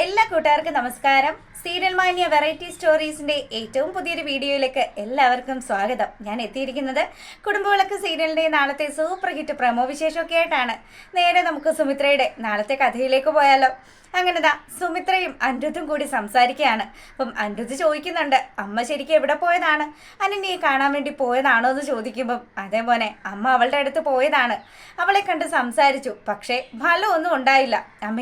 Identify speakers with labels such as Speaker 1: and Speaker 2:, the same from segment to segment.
Speaker 1: എല്ലാ കൂട്ടുകാർക്കും നമസ്കാരം. സീരിയൽ മാനിയ വെറൈറ്റി സ്റ്റോറീസിന്റെ ഏറ്റവും പുതിയൊരു വീഡിയോയിലേക്ക് എല്ലാവർക്കും സ്വാഗതം. ഞാൻ എത്തിയിരിക്കുന്നത് കുടുംബവിളക്ക് സീരിയലിന്റെ നാളത്തെ സൂപ്പർ ഹിറ്റ് പ്രമോ വിശേഷമൊക്കെ ആയിട്ടാണ്. നേരെ നമുക്ക് സുമിത്രയുടെ നാളത്തെ കഥയിലേക്ക് പോയാലോ. അങ്ങനെതാ സുമിത്രയും അനിരുദ്ധും കൂടി സംസാരിക്കുകയാണ്. അപ്പം അനിരുദ്ധ് ചോദിക്കുന്നുണ്ട്, അമ്മ ശരിക്കും എവിടെ പോയതാണ്, അനന്യയെ കാണാൻ വേണ്ടി പോയതാണോ എന്ന് ചോദിക്കുമ്പം അതേപോലെ അമ്മ അവളുടെ അടുത്ത് പോയതാണ്, അവളെ കണ്ട് സംസാരിച്ചു, പക്ഷേ ഫലമൊന്നും ഉണ്ടായില്ല. അമ്മ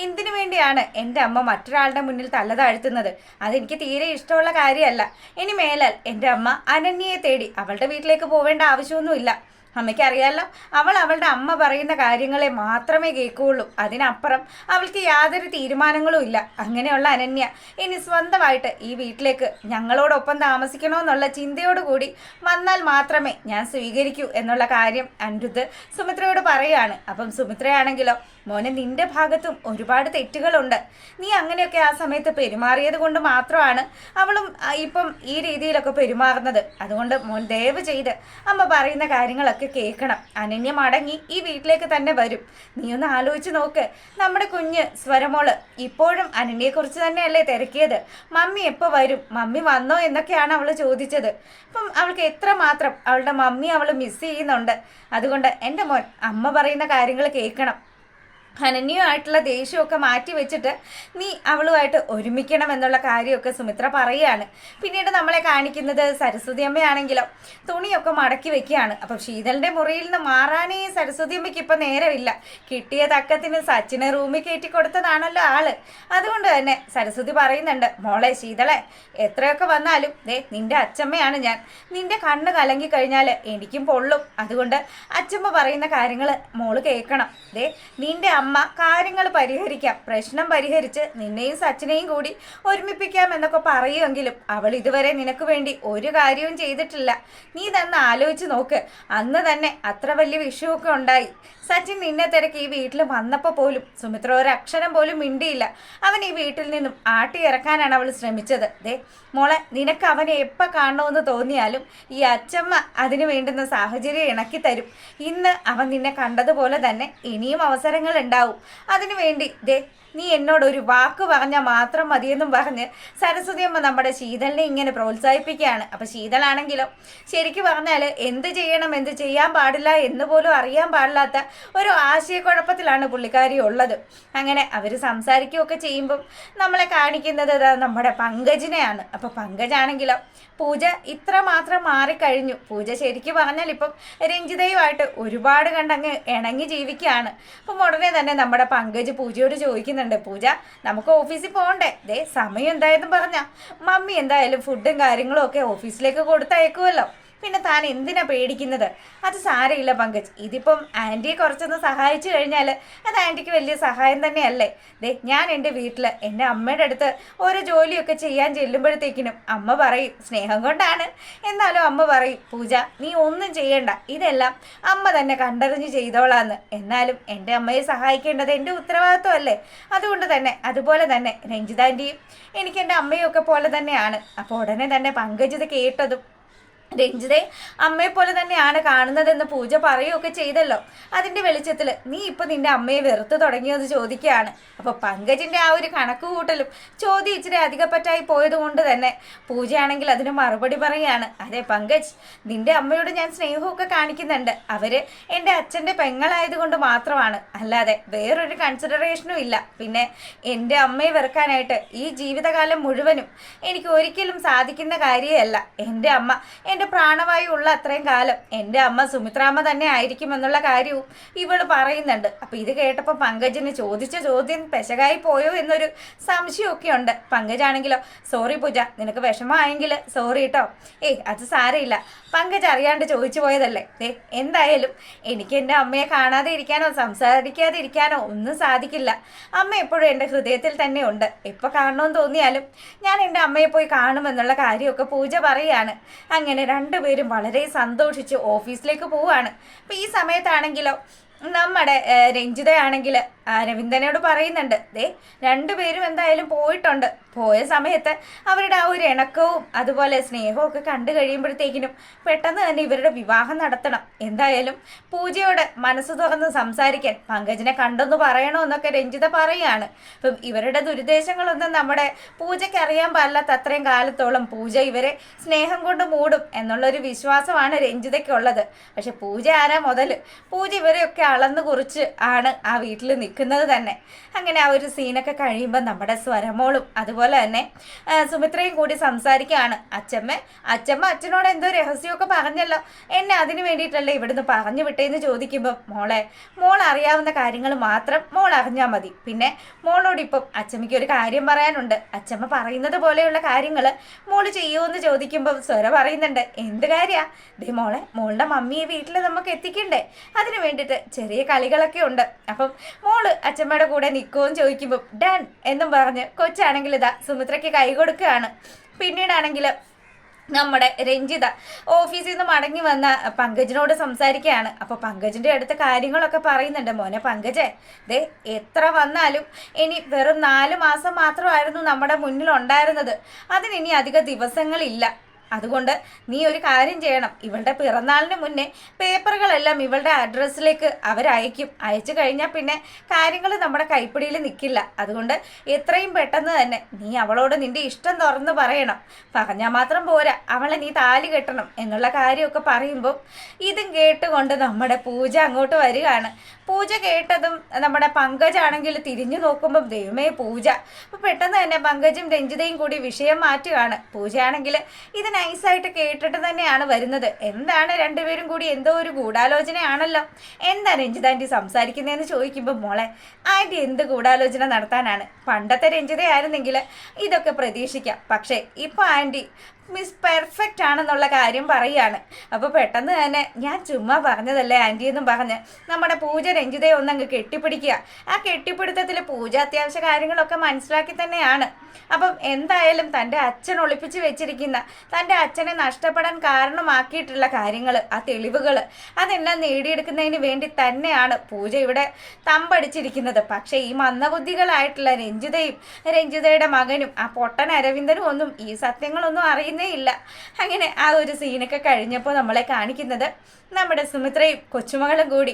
Speaker 1: എന്തിനു വേണ്ടിയാണ് എൻ്റെ അമ്മ മറ്റൊരാളുടെ മുന്നിൽ തല താഴ്ത്തുന്നത്? അതെനിക്ക് തീരെ ഇഷ്ടമുള്ള കാര്യമല്ല. ഇനി മേലാൽ എൻ്റെ അമ്മ അനന്യയെ തേടി അവളുടെ വീട്ടിലേക്ക് പോവേണ്ട ആവശ്യമൊന്നുമില്ല. അമ്മയ്ക്കറിയാലോ, അവൾ അവളുടെ അമ്മ പറയുന്ന കാര്യങ്ങളെ മാത്രമേ കേൾക്കുകയുള്ളൂ. അതിനപ്പുറം അവൾക്ക് യാതൊരു തീരുമാനങ്ങളും ഇല്ല. അങ്ങനെയുള്ള അനന്യ ഇനി സ്വന്തമായിട്ട് ഈ വീട്ടിലേക്ക് ഞങ്ങളോടൊപ്പം താമസിക്കണമെന്നുള്ള ചിന്തയോടുകൂടി വന്നാൽ മാത്രമേ ഞാൻ സ്വീകരിക്കൂ എന്നുള്ള കാര്യം അനിരുദ്ധ് സുമിത്രയോട് പറയുകയാണ്. അപ്പം സുമിത്രയാണെങ്കിലോ, മോനെ നിന്റെ ഭാഗത്തും ഒരുപാട് തെറ്റുകളുണ്ട്. നീ അങ്ങനെയൊക്കെ ആ സമയത്ത് പെരുമാറിയത് കൊണ്ട് മാത്രമാണ് അവളും ഇപ്പം ഈ രീതിയിലൊക്കെ പെരുമാറുന്നത്. അതുകൊണ്ട് മോൻ ദയവ് ചെയ്ത് അമ്മ പറയുന്ന കാര്യങ്ങളൊക്കെ കേൾക്കണം. അനന്യ മടങ്ങി ഈ വീട്ടിലേക്ക് തന്നെ വരും. നീ ഒന്ന് ആലോചിച്ച് നോക്ക്. നമ്മുടെ കുഞ്ഞ് സ്വരമോള് ഇപ്പോഴും അനന്യയെക്കുറിച്ച് തന്നെയല്ലേ തിരക്കിയത്. മമ്മി എപ്പോൾ വരും, മമ്മി വന്നോ എന്നൊക്കെയാണ് അവൾ ചോദിച്ചത്. അപ്പം അവൾക്ക് എത്രമാത്രം അവളുടെ മമ്മി അവൾ മിസ് ചെയ്യുന്നുണ്ട്. അതുകൊണ്ട് എൻ്റെ മോൻ അമ്മ പറയുന്ന കാര്യങ്ങൾ കേൾക്കണം. അനന്യമായിട്ടുള്ള ദേഷ്യമൊക്കെ മാറ്റി വെച്ചിട്ട് നീ അവളുമായിട്ട് ഒരുമിക്കണം എന്നുള്ള കാര്യമൊക്കെ സുമിത്ര പറയുകയാണ്. പിന്നീട് നമ്മളെ കാണിക്കുന്നത് സരസ്വതി അമ്മയാണെങ്കിലോ തുണിയൊക്കെ മടക്കി വെക്കുകയാണ്. അപ്പം ശീതളിൻ്റെ മുറിയിൽ നിന്ന് മാറാനേ സരസ്വതി അമ്മയ്ക്ക് ഇപ്പം നേരമില്ല. കിട്ടിയ തക്കത്തിന് സച്ചിനെ റൂമിൽ കയറ്റി കൊടുത്തതാണല്ലോ ആള്. അതുകൊണ്ട് തന്നെ സരസ്വതി പറയുന്നുണ്ട്, മോളെ ശീതളെ, എത്രയൊക്കെ വന്നാലും നിന്റെ അച്ചമ്മയാണ് ഞാൻ. നിന്റെ കണ്ണ് കലങ്ങി കഴിഞ്ഞാൽ എനിക്കും പൊള്ളും. അതുകൊണ്ട് അച്ചമ്മ പറയുന്ന കാര്യങ്ങൾ മോള് കേൾക്കണം. നിന്റെ അമ്മ കാര്യങ്ങൾ പരിഹരിക്കാം, പ്രശ്നം പരിഹരിച്ച് നിന്നെയും സച്ചിനെയും കൂടി ഒരുമിപ്പിക്കാം എന്നൊക്കെ പറയുമെങ്കിലും അവൾ ഇതുവരെ നിനക്ക് വേണ്ടി ഒരു കാര്യവും ചെയ്തിട്ടില്ല. നീ തന്നെ ആലോചിച്ച് നോക്ക്. അന്ന് തന്നെ അത്ര വലിയ വിഷയമൊക്കെ ഉണ്ടായി. സച്ചിൻ നിന്നെ തിരക്ക് ഈ വീട്ടിൽ വന്നപ്പോൾ പോലും സുമിത്ര ഒരക്ഷരം പോലും മിണ്ടിയില്ല. അവൻ ഈ വീട്ടിൽ നിന്നും ആട്ടി ഇറക്കാനാണ് അവൾ ശ്രമിച്ചത്. മോളെ, നിനക്ക് അവനെ എപ്പോൾ കാണണമെന്ന് തോന്നിയാലും ഈ അച്ചമ്മ അതിന് വേണ്ടുന്ന സാഹചര്യം ഇണക്കി തരും. ഇന്ന് അവൻ നിന്നെ കണ്ടതുപോലെ തന്നെ ഇനിയും അവസരങ്ങൾ ഉണ്ടാവും. അതിനുവേണ്ടി നീ എന്നോടൊരു വാക്ക് പറഞ്ഞാൽ മാത്രം മതിയെന്നും പറഞ്ഞ് സരസ്വതി അമ്മ നമ്മുടെ ശീതളിനെ ഇങ്ങനെ പ്രോത്സാഹിപ്പിക്കുകയാണ്. അപ്പം ശീതളാണെങ്കിലോ ശരിക്കും പറഞ്ഞാൽ എന്ത് ചെയ്യണം എന്ത് ചെയ്യാൻ പാടില്ല എന്ന് പോലും അറിയാൻ പാടില്ലാത്ത ഒരു ആശയക്കുഴപ്പത്തിലാണ് പുള്ളിക്കാരി ഉള്ളത്. അങ്ങനെ അവർ സംസാരിക്കുകയൊക്കെ ചെയ്യുമ്പം നമ്മളെ കാണിക്കുന്നത് നമ്മുടെ പങ്കജിനെയാണ്. അപ്പോൾ പങ്കജാണെങ്കിലോ പൂജ ഇത്രമാത്രം മാറിക്കഴിഞ്ഞു. പൂജ ശരിക്കും പറഞ്ഞാൽ ഇപ്പം രഞ്ജിതയുമായിട്ട് ഒരുപാട് കണ്ടങ്ങ് ഇണങ്ങി ജീവിക്കുകയാണ്. അപ്പം ഉടനെ തന്നെ നമ്മുടെ പങ്കജ് പൂജയോട് ചോദിക്കുന്നുണ്ട്, പൂജ നമുക്ക് ഓഫീസിൽ പോകണ്ടേ? സമയം എന്തായെന്ന് പറഞ്ഞാ മമ്മി എന്തായാലും ഫുഡും കാര്യങ്ങളും ഒക്കെ ഓഫീസിലേക്ക് കൊടുത്തയക്കുമല്ലോ. പിന്നെ താൻ എന്തിനാ പേടിക്കുന്നത്? അത് സാരമില്ല പങ്കജ്, ഇതിപ്പം ആൻറ്റിയെ കുറച്ചൊന്ന് സഹായിച്ചു കഴിഞ്ഞാൽ അത് ആൻറ്റിക്ക് വലിയ സഹായം തന്നെയല്ലേ. ഞാൻ എൻ്റെ വീട്ടിൽ എൻ്റെ അമ്മയുടെ അടുത്ത് ഓരോ ജോലിയൊക്കെ ചെയ്യാൻ ചെല്ലുമ്പോഴത്തേക്കിനും അമ്മ പറയും സ്നേഹം കൊണ്ടാണ്, എന്നാലും അമ്മ പറയും പൂജ നീ ഒന്നും ചെയ്യണ്ട, ഇതെല്ലാം അമ്മ തന്നെ കണ്ടറിഞ്ഞ് ചെയ്തോളാന്ന്. എന്നാലും എൻ്റെ അമ്മയെ സഹായിക്കേണ്ടത് എൻ്റെ ഉത്തരവാദിത്വമല്ലേ. അതുകൊണ്ട് തന്നെ അതുപോലെ തന്നെ രഞ്ജിതാൻ്റെയും എനിക്ക് എൻ്റെ അമ്മയൊക്കെ പോലെ തന്നെയാണ്. അപ്പോൾ ഉടനെ തന്നെ പങ്കജ് ഇത് കേട്ടതും രഞ്ജിതെ അമ്മയെപ്പോലെ തന്നെയാണ് കാണുന്നതെന്ന് പൂജ പറയുകയൊക്കെ ചെയ്തല്ലോ. അതിൻ്റെ വെളിച്ചത്തിൽ നീ ഇപ്പം നിൻ്റെ അമ്മയെ വെറുത്ത് തുടങ്ങിയെന്ന് ചോദിക്കുകയാണ്. അപ്പോൾ പങ്കജിൻ്റെ ആ ഒരു കണക്ക് കൂട്ടലും ചോദ്യം ഇച്ചിരി അധികപ്പറ്റായി പോയത് കൊണ്ട് തന്നെ പൂജയാണെങ്കിൽ അതിന് മറുപടി പറയുകയാണ്, അതെ പങ്കജ്, നിൻ്റെ അമ്മയോട് ഞാൻ സ്നേഹമൊക്കെ കാണിക്കുന്നുണ്ട്. അവർ എൻ്റെ അച്ഛൻ്റെ പെങ്ങളായതുകൊണ്ട് മാത്രമാണ്, അല്ലാതെ വേറൊരു കൺസിഡറേഷനും ഇല്ല. പിന്നെ എൻ്റെ അമ്മയെ വെറുക്കാനായിട്ട് ഈ ജീവിതകാലം മുഴുവനും എനിക്ക് ഒരിക്കലും സാധിക്കുന്ന കാര്യമല്ല. എൻ്റെ അമ്മ എൻ്റെ പ്രാണവായു ഉള്ള അത്രയും കാലം എൻ്റെ അമ്മ സുമിത്രാമ്മ തന്നെ ആയിരിക്കും എന്നുള്ള കാര്യവും ഇവൾ പറയുന്നുണ്ട്. അപ്പോൾ ഇത് കേട്ടപ്പോൾ പങ്കജിന് ചോദിച്ച ചോദ്യം പെശകായി പോയോ എന്നൊരു സംശയമൊക്കെ ഉണ്ട്. പങ്കജാണെങ്കിലോ സോറി പൂജ, നിനക്ക് വിഷമമായെങ്കിൽ സോറി കേട്ടോ. അത് സാരമില്ല, പങ്കജ് അറിയാണ്ട് ചോദിച്ചു പോയതല്ലേ. എന്തായാലും എനിക്ക് എൻ്റെ അമ്മയെ കാണാതെ ഇരിക്കാനോ സംസാരിക്കാതെ ഇരിക്കാനോ ഒന്നും സാധിക്കില്ല. അമ്മ എപ്പോഴും എൻ്റെ ഹൃദയത്തിൽ തന്നെ ഉണ്ട്. എപ്പോൾ കാണണമെന്ന് തോന്നിയാലും ഞാൻ എൻ്റെ അമ്മയെ പോയി കാണുമെന്നുള്ള കാര്യമൊക്കെ പൂജ പറയുകയാണ്. അങ്ങനെ രണ്ടുപേരും വളരെ സന്തോഷിച്ച് ഓഫീസിലേക്ക് പോവുകയാണ്. അപ്പോൾ ഈ സമയത്താണെങ്കിലോ നമ്മുടെ രഞ്ജിതയാണെങ്കിൽ രവീന്ദ്രനോട് പറയുന്നുണ്ട്, രണ്ടുപേരും എന്തായാലും പോയിട്ടുണ്ട്, പോയ സമയത്ത് അവരുടെ ആ ഒരു ഇണക്കവും അതുപോലെ സ്നേഹവും ഒക്കെ കണ്ടു കഴിയുമ്പോഴത്തേക്കിനും പെട്ടെന്ന് തന്നെ ഇവരുടെ വിവാഹം നടത്തണം. എന്തായാലും പൂജയോട് മനസ്സ് തുറന്ന് സംസാരിക്കാൻ പങ്കജിനെ കണ്ടെന്ന് പറയണമെന്നൊക്കെ രഞ്ജിത പറയുകയാണ്. അപ്പം ഇവരുടെ ദുരുദ്ദേശങ്ങളൊന്നും നമ്മുടെ പൂജയ്ക്ക് അറിയാൻ പാടില്ലാത്ത അത്രയും കാലത്തോളം പൂജ ഇവരെ സ്നേഹം കൊണ്ട് മൂടും എന്നുള്ളൊരു വിശ്വാസമാണ് രഞ്ജിതയ്ക്കുള്ളത്. പക്ഷെ പൂജ ആരാ മുതൽ? പൂജ ഇവരെയൊക്കെ അളന്ന് കുറിച്ച് ആണ് ആ വീട്ടിൽ നിൽക്കുന്നത് തന്നെ. അങ്ങനെ ആ ഒരു സീനൊക്കെ കഴിയുമ്പോൾ നമ്മുടെ സ്വരമോളും അതുപോലെ തന്നെ സുമിത്രയും കൂടി സംസാരിക്കുകയാണ്. അച്ഛമ്മ അച്ഛനോട് എന്തോ രഹസ്യമൊക്കെ പറഞ്ഞല്ലോ, എന്നെ അതിന് വേണ്ടിയിട്ടല്ലേ ഇവിടുന്ന് പറഞ്ഞു വിട്ടേന്ന് ചോദിക്കുമ്പോൾ മോൾ അറിയാവുന്ന കാര്യങ്ങൾ മാത്രം മോൾ അറിഞ്ഞാൽ മതി. പിന്നെ മോളോട് ഇപ്പം അച്ഛമ്മയ്ക്ക് ഒരു കാര്യം പറയാനുണ്ട്. അച്ഛമ്മ പറയുന്നത് പോലെയുള്ള കാര്യങ്ങൾ മോള് ചെയ്യുമെന്ന് ചോദിക്കുമ്പോൾ സ്വര പറയുന്നുണ്ട്, എന്ത് കാര്യാ? ദേ മോളുടെ മമ്മിയെ വീട്ടിൽ നമുക്ക് എത്തിക്കണ്ടേ? അതിന് വേണ്ടിയിട്ട് ചെറിയ കളികളൊക്കെ ഉണ്ട്. അപ്പം മോള് അച്ഛമ്മയുടെ കൂടെ നിൽക്കുമെന്ന് ചോദിക്കുമ്പോൾ ഡൺ എന്നും പറഞ്ഞ് കൊച്ചാണെങ്കിൽ ഇതാ സുമിത്രയ്ക്ക് കൈ കൊടുക്കുകയാണ്. പിന്നീടാണെങ്കിൽ നമ്മുടെ രഞ്ജിത ഓഫീസിൽ നിന്ന് മടങ്ങി വന്ന പങ്കജിനോട് സംസാരിക്കുകയാണ്. അപ്പോൾ പങ്കജിൻ്റെ അടുത്ത കാര്യങ്ങളൊക്കെ പറയുന്നുണ്ട്. മോനെ പങ്കജേ, ദേ എത്ര വന്നാലും ഇനി വെറും 4 മാസം മാത്രമായിരുന്നു നമ്മുടെ മുന്നിൽ ഉണ്ടായിരുന്നത്. അതിനി അധിക ദിവസങ്ങളില്ല. അതുകൊണ്ട് നീ ഒരു കാര്യം ചെയ്യണം. ഇവളുടെ പിറന്നാളിന് മുന്നേ പേപ്പറുകളെല്ലാം ഇവളുടെ അഡ്രസ്സിലേക്ക് അവരയക്കും. അയച്ചു കഴിഞ്ഞാൽ പിന്നെ കാര്യങ്ങൾ നമ്മുടെ കൈപ്പിടിയിൽ നിൽക്കില്ല. അതുകൊണ്ട് എത്രയും പെട്ടെന്ന് തന്നെ നീ അവളോട് നിന്റെ ഇഷ്ടം തുറന്ന് പറയണം. പറഞ്ഞാൽ മാത്രം പോരാ, അവളെ നീ താലി കെട്ടണം എന്നുള്ള കാര്യമൊക്കെ പറയുമ്പോൾ ഇതും കേട്ടുകൊണ്ട് നമ്മുടെ പൂജ അങ്ങോട്ട് വരികയാണ്. പൂജ കേട്ടതും നമ്മുടെ പങ്കജാണെങ്കിൽ തിരിഞ്ഞു നോക്കുമ്പം ദൈവമേ പൂജ. അപ്പോൾ പെട്ടെന്ന് തന്നെ പങ്കജും രഞ്ജിതയും കൂടി വിഷയം മാറ്റുകയാണ്. പൂജയാണെങ്കിൽ ഇത് നൈസായിട്ട് കേട്ടിട്ട് തന്നെയാണ് വരുന്നത്. എന്താണ് രണ്ടുപേരും കൂടി എന്തോ ഒരു ഗൂഢാലോചനയാണല്ലോ, എന്താ രഞ്ജിത ആൻറ്റി സംസാരിക്കുന്നതെന്ന് ചോദിക്കുമ്പോൾ ആൻറ്റി എന്ത് ഗൂഢാലോചന നടത്താനാണ്? പണ്ടത്തെ രഞ്ജിതയായിരുന്നെങ്കിൽ ഇതൊക്കെ പ്രതീക്ഷിക്കാം. പക്ഷേ ഇപ്പോൾ ആൻറ്റി മിസ് പെർഫെക്റ്റ് ആണെന്നുള്ള കാര്യം പറയുകയാണ്. അപ്പോൾ പെട്ടെന്ന് തന്നെ ഞാൻ ചുമ്മാ പറഞ്ഞതല്ലേ ആൻറ്റി എന്നും പറഞ്ഞ് നമ്മുടെ പൂജ രഞ്ജിതയെ ഒന്നങ്ങ് കെട്ടിപ്പിടിക്കുക. ആ കെട്ടിപ്പിടുത്തത്തിൽ പൂജ അത്യാവശ്യ കാര്യങ്ങളൊക്കെ മനസ്സിലാക്കി തന്നെയാണ്. അപ്പം എന്തായാലും തൻ്റെ അച്ഛൻ ഒളിപ്പിച്ച് വെച്ചിരിക്കുന്ന, തൻ്റെ അച്ഛനെ നഷ്ടപ്പെടാൻ കാരണമാക്കിയിട്ടുള്ള കാര്യങ്ങൾ, ആ തെളിവുകൾ അതെല്ലാം നേടിയെടുക്കുന്നതിന് വേണ്ടി തന്നെയാണ് പൂജ ഇവിടെ തമ്പടിച്ചിരിക്കുന്നത്. പക്ഷേ ഈ മന്ദബുദ്ധികളായിട്ടുള്ള രഞ്ജിതയുടെ മകനും ആ പൊട്ടൻ അരവിന്ദനും ഒന്നും ഈ സത്യങ്ങളൊന്നും അറിയുന്നേ ഇല്ല. അങ്ങനെ ആ ഒരു സീനൊക്കെ കഴിഞ്ഞപ്പോൾ നമ്മളെ കാണിക്കുന്നത് നമ്മുടെ സുമിത്രയും കൊച്ചുമകളും കൂടി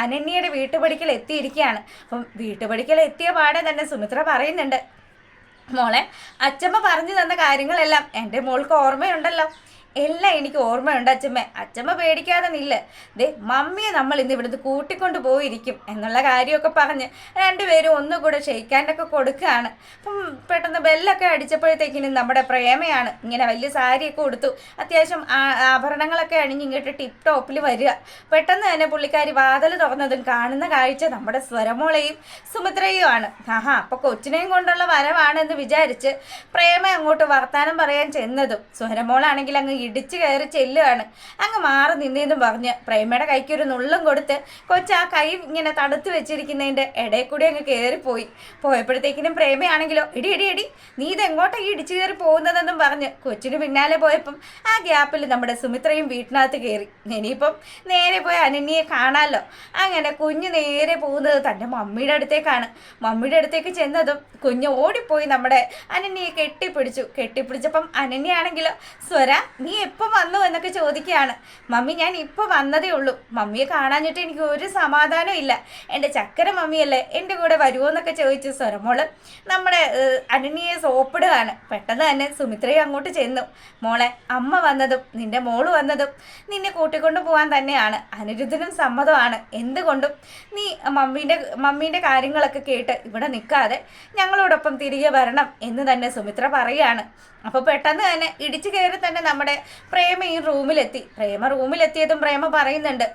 Speaker 1: അനന്യയുടെ വീട്ടുപടിക്കൽ എത്തിയിരിക്കുകയാണ്. അപ്പം വീട്ടുപടിക്കൽ എത്തിയ പാടെ തന്നെ സുമിത്ര പറയുന്നുണ്ട്, അച്ഛമ്മ പറഞ്ഞു തന്ന കാര്യങ്ങളെല്ലാം എൻ്റെ മോൾക്ക് ഓർമ്മയുണ്ടല്ലോ. എല്ലാം എനിക്ക് ഓർമ്മയുണ്ട് അച്ഛമ്മ പേടിക്കാതെ നില്ല. ദേ മമ്മിയെ നമ്മൾ ഇന്ന് ഇവിടുന്ന് കൂട്ടിക്കൊണ്ട് പോയിരിക്കും എന്നുള്ള കാര്യമൊക്കെ പറഞ്ഞ് രണ്ടുപേരും ഒന്നുകൂടെ ഷെയ്ക്കാൻ്റൊക്കെ കൊടുക്കുകയാണ്. അപ്പം പെട്ടെന്ന് ബെല്ലൊക്കെ അടിച്ചപ്പോഴത്തേക്കിനും നമ്മുടെ പ്രേമയാണ് ഇങ്ങനെ വലിയ സാരിയൊക്കെ കൊടുത്തു, അത്യാവശ്യം ആഭരണങ്ങളൊക്കെ അണിഞ്ഞ് ഇങ്ങോട്ട് ടിപ്പ് ടോപ്പിൽ വരിക. പെട്ടെന്ന് തന്നെ പുള്ളിക്കാരി വാതിൽ തുറന്നതും കാണുന്ന കാഴ്ച നമ്മുടെ സ്വരമോളെയും സുമിത്രയുമാണ്. അപ്പോൾ കൊച്ചിനെയും കൊണ്ടുള്ള വരവാണെന്ന് വിചാരിച്ച് പ്രേമ അങ്ങോട്ട് വർത്താനം പറയാൻ ചെന്നതും സ്വരമോളാണെങ്കിൽ അങ്ങ് ഇടിച്ചു കയറി ചെല്ലുകയാണ്. അങ്ങ് മാറി നിന്നേന്നും പറഞ്ഞ് പ്രേമയുടെ കൈക്ക് ഒരു നുള്ളും കൊടുത്ത് കൊച്ച് ആ കൈ ഇങ്ങനെ തടുത്ത് വെച്ചിരിക്കുന്നതിൻ്റെ ഇടയിൽ കൂടി അങ്ങ് പോയപ്പോഴത്തേക്കിനും പ്രേമയാണെങ്കിലോ എടി നീ ഇതെങ്ങോട്ടാ ഈ ഇടിച്ചു കയറി പോകുന്നതെന്നും പറഞ്ഞ് കൊച്ചിന് പിന്നാലെ പോയപ്പം ആ ഗ്യാപ്പിൽ നമ്മുടെ സുമിത്രയും വീട്ടിനകത്ത് കയറി. ഇനിയിപ്പം നേരെ പോയി അനന്യയെ കാണാമല്ലോ. അങ്ങനെ കുഞ്ഞ് നേരെ പോകുന്നത് തൻ്റെ മമ്മിയുടെ അടുത്തേക്കാണ്. മമ്മിയുടെ അടുത്തേക്ക് ചെന്നതും കുഞ്ഞ് ഓടിപ്പോയി നമ്മുടെ അനന്യയെ കെട്ടിപ്പിടിച്ചപ്പം അനന്യയാണെങ്കിലോ സ്വര നീ എപ്പോൾ വന്നു എന്നൊക്കെ ചോദിക്കുകയാണ്. മമ്മി ഞാൻ ഇപ്പോൾ വന്നതേ ഉള്ളൂ, മമ്മിയെ കാണാഞ്ഞിട്ട് എനിക്ക് ഒരു സമാധാനം ഇല്ല, എൻ്റെ ചക്കര മമ്മിയല്ലേ എൻ്റെ കൂടെ വരുമോ എന്നൊക്കെ ചോദിച്ചു സ്വരമോള് നമ്മുടെ അനന്യയെ സോപ്പിടുകയാണ്. പെട്ടെന്ന് തന്നെ സുമിത്രയും അങ്ങോട്ട് ചെന്നു. അമ്മ വന്നതും നിൻ്റെ മോള് വന്നതും നിന്നെ കൂട്ടിക്കൊണ്ട് പോകാൻ തന്നെയാണ്. അനിരുദ്ധനും സമ്മതമാണ്. എന്തുകൊണ്ടും നീ മമ്മീൻ്റെ കാര്യങ്ങളൊക്കെ കേട്ട് ഇവിടെ നിൽക്കാതെ ഞങ്ങളോടൊപ്പം തിരികെ വരണം എന്ന് തന്നെ സുമിത്ര പറയുകയാണ്. അപ്പോൾ പെട്ടെന്ന് തന്നെ ഇടിച്ചു കയറി തന്നെ നമ്മുടെ പ്രേമ ഈ റൂമിലെത്തിയതും പ്രേമ പറയുന്നുണ്ട്,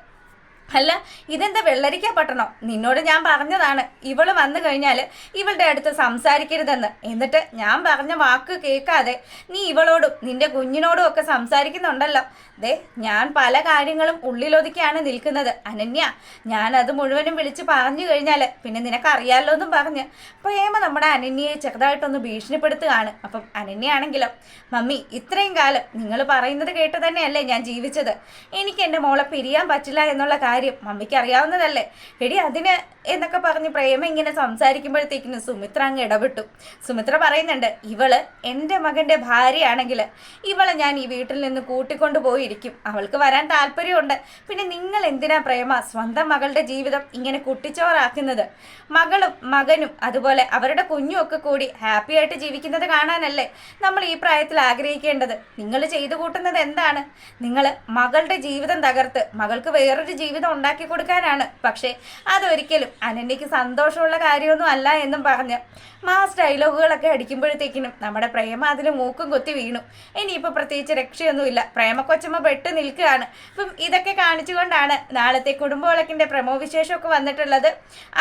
Speaker 1: അല്ല ഇതെന്താ വെള്ളരിക്ക പട്ടണോ? നിന്നോട് ഞാൻ പറഞ്ഞതാണ് ഇവള് വന്നു കഴിഞ്ഞാൽ ഇവളുടെ അടുത്ത് സംസാരിക്കരുതെന്ന്. എന്നിട്ട് ഞാൻ പറഞ്ഞ വാക്ക് കേൾക്കാതെ നീ ഇവളോടും നിന്റെ കുഞ്ഞിനോടും ഒക്കെ സംസാരിക്കുന്നുണ്ടല്ലോ. ദേ ഞാൻ പല കാര്യങ്ങളും ഉള്ളിലൊതുക്കിയാണ് നിൽക്കുന്നത് അനന്യ, ഞാനത് മുഴുവനും വിളിച്ച് പറഞ്ഞു കഴിഞ്ഞാൽ പിന്നെ നിനക്കറിയാമല്ലോ എന്നും പറഞ്ഞ് പ്രേമ നമ്മുടെ അനന്യയെ ചെറുതായിട്ടൊന്ന് ഭീഷണിപ്പെടുത്തുകയാണ്. അപ്പം അനന്യയാണെങ്കിലോ മമ്മി ഇത്രയും കാലം നിങ്ങൾ പറയുന്നത് കേട്ട് തന്നെയല്ലേ ഞാൻ ജീവിച്ചത്, എനിക്ക് എൻ്റെ മോളെ പിരിയാൻ പറ്റില്ല എന്നുള്ള കാര്യം മമ്മിക്ക് അറിയാവുന്നതല്ലേ. എടി അതിന് എന്നൊക്കെ പറഞ്ഞ് പ്രേമ ഇങ്ങനെ സംസാരിക്കുമ്പോഴത്തേക്കിനും സുമിത്ര അങ്ങ് ഇടപെട്ടു. സുമിത്ര പറയുന്നുണ്ട്, ഇവള് എൻ്റെ മകൻ്റെ ഭാര്യയാണെങ്കിൽ ഇവളെ ഞാൻ ഈ വീട്ടിൽ നിന്ന് കൂട്ടിക്കൊണ്ടു പോയിരിക്കും. അവൾക്ക് വരാൻ താല്പര്യമുണ്ട്. പിന്നെ നിങ്ങൾ എന്തിനാ പ്രേമ സ്വന്തം മകളുടെ ജീവിതം ഇങ്ങനെ കുട്ടിച്ചോറാക്കുന്നത്? മകളും മകനും അതുപോലെ അവരുടെ കുഞ്ഞും ഒക്കെ കൂടി ഹാപ്പി ആയിട്ട് ജീവിക്കുന്നത് കാണാനല്ലേ നമ്മൾ ഈ പ്രായത്തിൽ ആഗ്രഹിക്കേണ്ടത്. നിങ്ങൾ ചെയ്തു കൂട്ടുന്നത് എന്താണ്? നിങ്ങൾ മകളുടെ ജീവിതം തകർത്ത് മകൾക്ക് വേറൊരു ജീവിതം ഉണ്ടാക്കി കൊടുക്കാനാണ്. പക്ഷേ അതൊരിക്കലും അനന്യയ്ക്ക് സന്തോഷമുള്ള കാര്യമൊന്നും അല്ല എന്നും പറഞ്ഞ് മാസ് ഡയലോഗുകളൊക്കെ അടിക്കുമ്പോഴത്തേക്കിനും നമ്മുടെ പ്രേമ അതിൽ മൂക്കും കൊത്തി വീണു. ഇനിയിപ്പോൾ പ്രത്യേകിച്ച് രക്ഷയൊന്നുമില്ല, പ്രേമ കൊച്ചമ്മ പെട്ട് നിൽക്കുകയാണ്. ഇപ്പം ഇതൊക്കെ കാണിച്ചുകൊണ്ടാണ് നാളത്തെ കുടുംബവിളക്കിൻ്റെ പ്രമോ വിശേഷമൊക്കെ വന്നിട്ടുള്ളത്.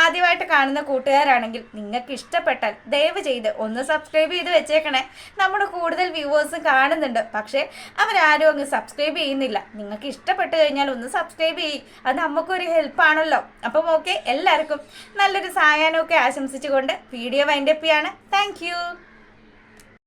Speaker 1: ആദ്യമായിട്ട് കാണുന്ന കൂട്ടുകാരാണെങ്കിൽ നിങ്ങൾക്ക് ഇഷ്ടപ്പെട്ടാൽ ദയവ് ചെയ്ത് ഒന്ന് സബ്സ്ക്രൈബ് ചെയ്ത് വെച്ചേക്കണേ. നമ്മുടെ കൂടുതൽ വ്യൂവേഴ്സ് കാണുന്നുണ്ട്, പക്ഷേ അവരാരും അങ്ങ് സബ്സ്ക്രൈബ് ചെയ്യുന്നില്ല. നിങ്ങൾക്ക് ഇഷ്ടപ്പെട്ട് കഴിഞ്ഞാൽ ഒന്ന് സബ്സ്ക്രൈബ് ചെയ്യും, അത് നമുക്കൊരു ഹെൽപ്പാണല്ലോ. അപ്പം ഓക്കെ, എല്ലാവർക്കും നല്ലൊരു സായാഹ്നമൊക്കെ ആശംസിച്ചുകൊണ്ട് വീഡിയോ വൈൻഡപ്പ് ചെയ്യാണ്. താങ്ക്